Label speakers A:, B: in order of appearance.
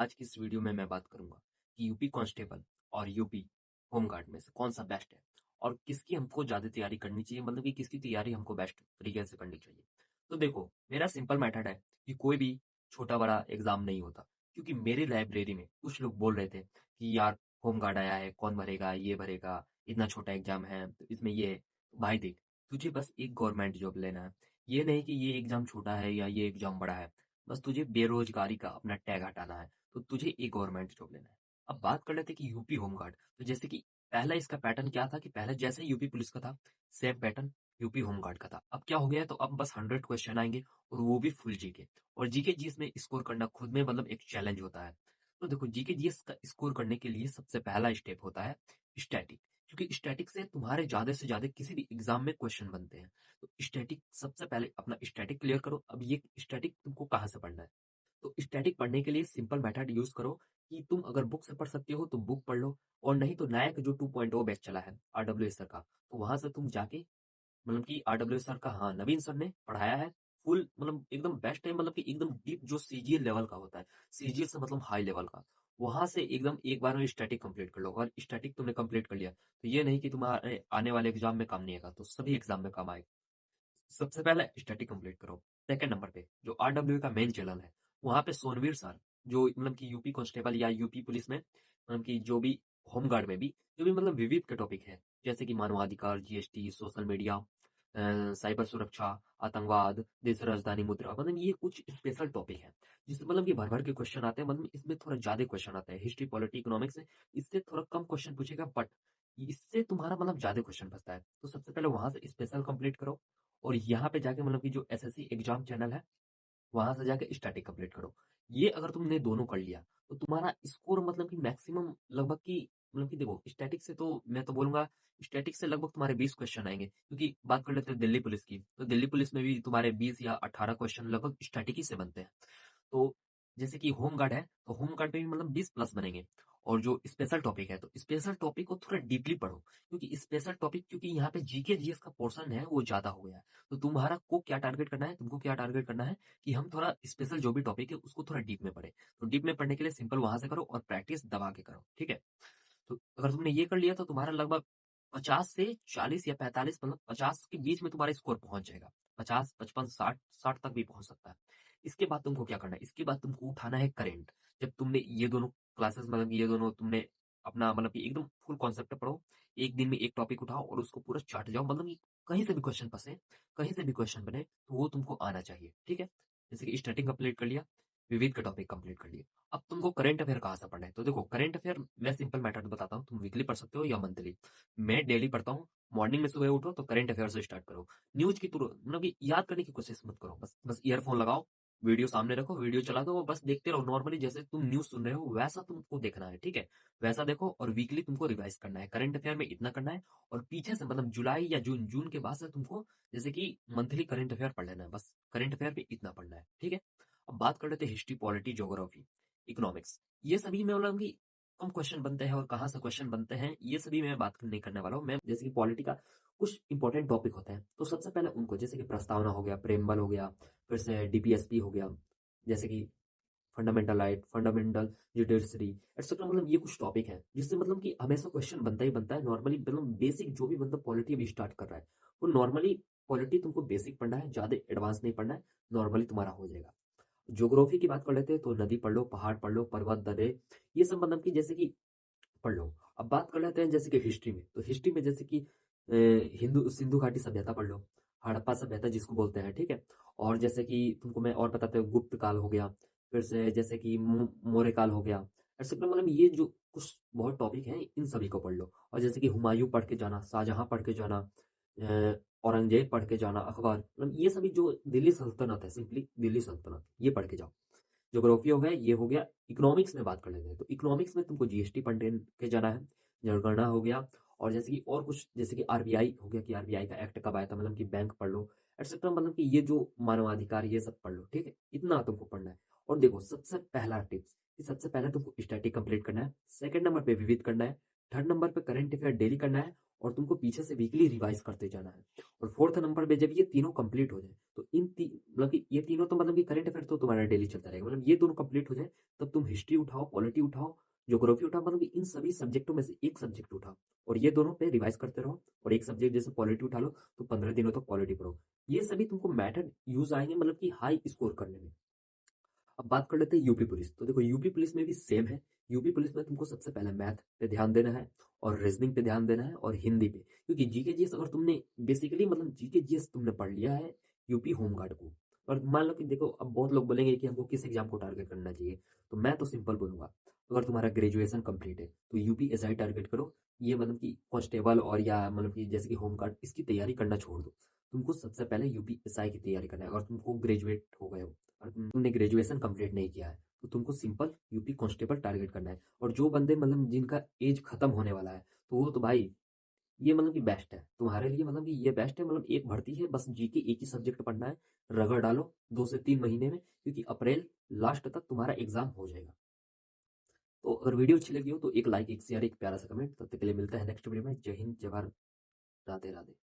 A: आज की इस वीडियो में मैं बात करूंगा कि यूपी कांस्टेबल और यूपी होमगार्ड में से कौन सा बेस्ट है और किसकी हमको ज़्यादा तैयारी करनी चाहिए, मतलब कि किसकी तैयारी हमको बेस्ट तरीके से करनी चाहिए। तो देखो, मेरा सिंपल मैथड है कि कोई भी छोटा बड़ा एग्जाम नहीं होता, क्योंकि मेरी लाइब्रेरी में कुछ लोग बोल रहे थे कि यार होमगार्ड आया है, कौन भरेगा, ये भरेगा, इतना छोटा एग्जाम है तो इसमें ये है। तो भाई देख, तुझे बस एक गवर्नमेंट जॉब लेना है। ये नहीं कि ये एग्जाम छोटा है या ये एग्जाम बड़ा है, बस तुझे बेरोजगारी का अपना टैग हटाना है, तो तुझे एक गवर्नमेंट जॉब लेना है। अब बात कर लेते हैं कि यूपी होमगार्ड। तो जैसे कि पहला इसका पैटर्न क्या था कि पहले जैसे यूपी पुलिस का था, सेम पैटर्न यूपी होमगार्ड का था। अब क्या हो गया है, तो अब बस 100 क्वेश्चन आएंगे और वो भी फुल जीके। और जीके जीएस में स्कोर करना खुद में मतलब एक चैलेंज होता है। तो देखो, जीके जीएस का स्कोर करने के लिए सबसे पहला स्टेप होता है स्टैटिक, क्योंकि स्टैटिक से तुम्हारे ज्यादा से ज्यादा किसी भी एग्जाम में क्वेश्चन बनते हैं। तो स्टैटिक सबसे पहले अपना स्टैटिक क्लियर करो। अब ये स्टैटिक तुमको कहाँ से पढ़ना है, तो स्टैटिक पढ़ने के लिए सिंपल मेथड यूज करो कि तुम अगर बुक से पढ़ सकते हो तो बुक पढ़ लो, और नहीं तो नायक जो 2.0 बैच चला है आरडब्ल्यू सर का, तो वहां से तुम जाके मतलब कि आरडब्ल्यू सर का, हाँ, नवीन सर ने पढ़ाया है। फुल मतलब एकदम बेस्ट है, मतलब कि एकदम डीप जो सीजीएल लेवल का होता है, सीजीएल से मतलब हाई लेवल का, वहां से एकदम एक बार में स्टैटिक कंप्लीट कर लो। और स्टैटिक तुमने कंप्लीट कर लिया तो ये नहीं कि तुम्हारे आने वाले एग्जाम में काम नहीं आएगा, तो सभी एग्जाम में काम आएगा। सबसे पहले स्टैटिक कंप्लीट करो। सेकंड नंबर पे जो आरडब्ल्यू का मेन चैनल है, वहां पे सोनवीर सर, जो मतलब कि यूपी कांस्टेबल या यूपी पुलिस में मतलब कि जो भी होमगार्ड में भी जो भी मतलब विविध के टॉपिक है, जैसे कि मानवाधिकार, जीएसटी, सोशल मीडिया, साइबर सुरक्षा, आतंकवाद, देश राजधानी मुद्रा, मतलब ये कुछ स्पेशल टॉपिक है जिससे मतलब कि भर भर के क्वेश्चन आते हैं। मतलब इसमें थोड़ा ज्यादा क्वेश्चन आता है, हिस्ट्री, पॉलिटी, इकोनॉमिक्स, इससे थोड़ा कम क्वेश्चन पूछेगा, बट इससे तुम्हारा मतलब ज्यादा क्वेश्चन फंसता है। तो सबसे पहले वहां से स्पेशल कंप्लीट करो, और यहाँ पे जाके मतलब कि जो एसएससी एग्जाम चैनल है, वहां से जाके स्टैटिक कंप्लीट करो। ये अगर तुमने दोनों कर लिया तो तुम्हारा स्कोर मतलब कि मैक्सिमम लगभग की, मतलब कि देखो, स्टैटिक से तो मैं तो बोलूंगा स्टैटिक से लगभग तुम्हारे 20 क्वेश्चन आएंगे, क्योंकि बात कर लेते हैं दिल्ली पुलिस की, तो दिल्ली पुलिस में भी तुम्हारे 20 या 18 क्वेश्चन लगभग स्टैटिक ही से बनते हैं। तो जैसे कि होम गार्ड है, तो होम गार्ड पे भी मतलब 20 प्लस बनेंगे। और जो स्पेशल टॉपिक है, तो स्पेशल टॉपिक को थोड़ा डीपली पढ़ो, क्योंकि स्पेशल टॉपिक, क्योंकि यहाँ पे जीके जीएस का पोर्शन है वो ज्यादा हो गया है। तो तुम्हारा को क्या टारगेट करना है, तुमको क्या टारगेट करना है कि हम थोड़ा स्पेशल जो भी टॉपिक है उसको थोड़ा डीप में पढ़े। तो डीप में पढ़ने के लिए सिंपल वहां से करो और प्रैक्टिस दबा के करो, ठीक है। तो अगर तुमने ये कर लिया तो तुम्हारा लगभग 50 से 40 या 45, मतलब 50 के बीच में तुम्हारा स्कोर पहुंच जाएगा। 50, 55, 60, 60 तक भी पहुंच सकता है। इसके बाद तुमको क्या करना है, इसके बाद तुमको उठाना है करंट। जब तुमने ये दोनों क्लासेस, मतलब ये दोनों तुमने अपना मतलब कि एकदम फुल कॉन्सेप्ट पढ़ो, एक दिन में एक टॉपिक उठाओ और उसको पूरा चाट जाओ, मतलब कि कहीं से भी क्वेश्चन फंसे, कहीं से भी क्वेश्चन बने, तो वो तुमको आना चाहिए, ठीक है। जैसे कि स्टार्टिंग कंप्लीट कर लिया, विविध का टॉपिक कंप्लीट कर लिया। अब तुमको करंट अफेयर कहाँ से पढ़ना है, तो देखो, करंट अफेयर मैं सिंपल मैथड बताता हूँ, तुम वीकली पढ़ सकते हो या मंथली। मैं डेली पढ़ता हूँ। मॉर्निंग में सुबह उठो तो करंट अफेयर से स्टार्ट करो। न्यूज की तुरंत मतलब कि याद करने की कोशिश मत करो, बस बस ईयरफोन लगाओ, वीडियो सामने रखो, वीडियो चला दो और बस देखते रहो। नॉर्मली जैसे तुम न्यूज सुन रहे हो वैसा तुमको देखना है, ठीक है। वैसा देखो और वीकली तुमको रिवाइज करना है, करंट अफेयर में इतना करना है। और पीछे से मतलब जुलाई या जून, जून के बाद से तुमको जैसे कि मंथली करंट अफेयर पढ़ लेना है, बस करंट अफेयर पे इतना पढ़ना है, ठीक है। अब बात कर लेते हैं हिस्ट्री, पॉलिटी, ज्योग्राफी, इकोनॉमिक्स। ये सभी में मतलब कि कम क्वेश्चन बनते हैं और कहाँ से क्वेश्चन बनते हैं ये सभी मैं बात नहीं करने वाला हूँ। मैं जैसे कि पॉलिटी का कुछ इंपॉर्टेंट टॉपिक होते हैं, तो सबसे पहले उनको, जैसे कि प्रस्तावना हो गया, प्रेमबल हो गया, फिर से डीपीएसपी हो गया, जैसे कि fundamental right, fundamental judiciary etcetera, मतलब ये कुछ टॉपिक है जिससे मतलब कि हमेशा क्वेश्चन बनता ही बनता है। नॉर्मली मतलब बेसिक जो भी मतलब पॉलिटी अभी स्टार्ट कर रहा है, वो नॉर्मली पॉलिटी तुमको बेसिक पढ़ना है, ज्यादा एडवांस नहीं पढ़ना है, नॉर्मली तुम्हारा हो जाएगा। ज्योग्राफी की बात कर लेते हैं, तो नदी पढ़ लो, पहाड़ पढ़ लो, पर्वत, दर्रे, ये सब मतलब कि जैसे कि पढ़ लो। अब बात कर लेते हैं जैसे कि हिस्ट्री में, तो हिस्ट्री में जैसे कि हिंदू सिंधु घाटी सभ्यता पढ़ लो, हड़प्पा सभ्यता जिसको बोलते हैं, ठीक है। और जैसे कि तुमको मैं और बताते हैं, गुप्त काल हो गया, फिर से जैसे कि मौर्य काल हो गया, ऐसे मतलब ये जो कुछ बहुत टॉपिक हैं इन सभी को पढ़ लो। और जैसे कि हुमायूं पढ़ के जाना, शाहजहां पढ़ के जाना, औरंगजेब पढ़ के जाना, अकबर, मतलब ये सभी जो दिल्ली सल्तनत है, सिंपली दिल्ली सल्तनत, ये पढ़ के जाओ। ज्योग्राफी हो गया, ये हो गया। इकोनॉमिक्स में बात कर लेते हैं, तो इकोनॉमिक्स में तुमको जीएसटी पढ़ के जाना है, जनगणना हो गया, और जैसे कि और कुछ, जैसे कि आरबीआई हो गया, कि आरबीआई का एक्ट कब आया था, मतलब कि बैंक पढ़ लो, एक्सेट्रा, मतलब कि ये जो मानवाधिकार ये सब पढ़ लो, ठीक है। इतना तुमको पढ़ना है। और देखो, सबसे पहला टिप्स कि सबसे पहले तुमको स्टैटिक कंप्लीट करना है, सेकंड नंबर पे विविध करना है, थर्ड नंबर पे करंट अफेयर डेली करना है और तुमको पीछे से वीकली रिवाइज करते जाना है। और फोर्थ नंबर पे जब ये तीनों कंप्लीट हो जाए तो मतलब कि ये तीनों तो मतलब कि करंट अफेयर तो तुम्हारा डेली चलता रहेगा, मतलब ये दोनों कंप्लीट हो जाए तब तुम हिस्ट्री उठाओ, पॉलिटी उठाओ, ज्योग्राफी उठाओ, मतलब कि इन सभी सब्जेक्टों में से एक सब्जेक्ट उठाओ और ये दोनों पे रिवाइज करते रहो। और एक सब्जेक्ट जैसे पॉलिटी उठा लो तो 15 दिनों तक पॉलिटी पढ़ो। ये सभी तुमको मैथड यूज आएंगे मतलब कि हाई स्कोर करने में। अब बात कर लेते हैं यूपी पुलिस। तो देखो यूपी पुलिस में भी सेम है। यूपी पुलिस में तुमको सबसे पहले मैथ पे ध्यान देना है और रीजनिंग पे ध्यान देना है और हिंदी पे, क्योंकि जीके जीएस अगर तुमने बेसिकली मतलब जीके जीएस तुमने पढ़ लिया है यूपी होमगार्ड को। और मान लो कि देखो अब बहुत लोग बोलेंगे कि हमको किस एग्जाम को टारगेट करना चाहिए, तो मैं तो सिंपल बोलूंगा, अगर तुम्हारा ग्रेजुएशन कंप्लीट है तो यूपी एसआई टारगेट करो। ये मतलब कि कांस्टेबल और या मतलब कि जैसे कि होमगार्ड इसकी तैयारी करना छोड़ दो। तुमको सबसे पहले यूपी एसआई की तैयारी करना है। अगर तुमको ग्रेजुएट हो गए हो और तुमने ग्रेजुएशन कंप्लीट नहीं किया है तो तुमको सिंपल यूपी कांस्टेबल टारगेट करना है। और जो बंदे मतलब जिनका एज खत्म होने वाला है तो वो तो भाई ये मतलब कि बेस्ट है तुम्हारे लिए, मतलब कि ये बेस्ट है, मतलब एक भर्ती है, बस जीके एक ही सब्जेक्ट पढ़ना है, रगड़ डालो 2 से 3 महीने में, क्योंकि अप्रैल लास्ट तक तुम्हारा एग्जाम हो जाएगा। तो अगर वीडियो अच्छी लगी हो तो एक लाइक, एक शेयर, एक प्यारा सा कमेंट। तब तक के लिए मिलता है नेक्स्ट वीडियो में। जय हिंद, जय भारत, राधे राधे।